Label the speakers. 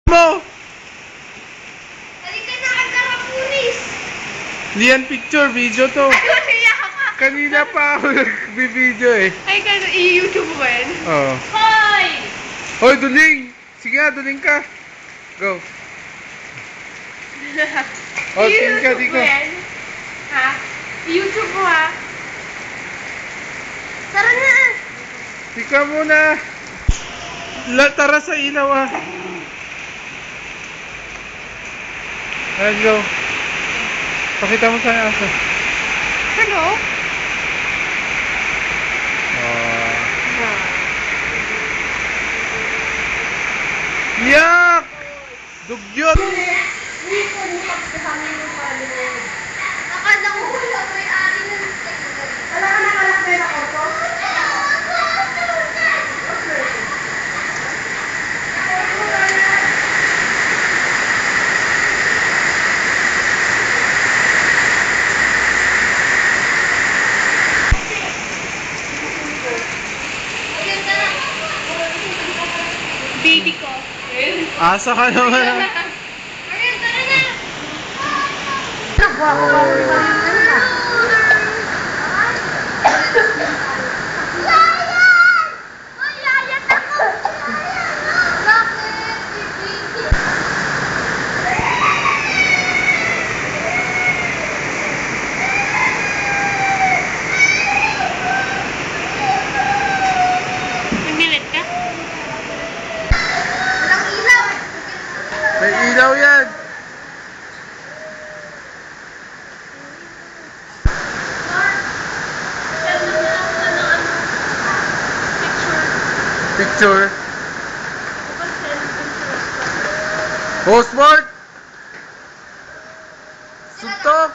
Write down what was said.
Speaker 1: mo!
Speaker 2: Halika na, Agarapuris!
Speaker 1: Hindi yan picture, video to.
Speaker 2: Ano, siya ka?
Speaker 1: Kanina pa ako nag-video eh.
Speaker 2: Ay, i-YouTube mo ba yan?
Speaker 1: Oo.
Speaker 2: Hoy!
Speaker 1: Hoy, duling! Sige nga, duling ka. Go. Oh, tingin ka, di
Speaker 2: I-YouTube mo
Speaker 1: ka.
Speaker 2: yan? Ha? I-YouTube mo ha? Tara na!
Speaker 1: Di ka muna. Tara sa ilaw ah. Ayan, go. Pakita mo sa aso.
Speaker 2: Hello?
Speaker 1: Yak! Dugyot!
Speaker 2: Akala ko wala may ari ng... Wala ka nakalakbay na auto? Baby ko.
Speaker 1: Asa ka naman ah.
Speaker 2: Ayun, tara na! Nagbilit ka? Walang ilaw!
Speaker 1: May ilaw yan. Picture. Oh, smart! Suntok!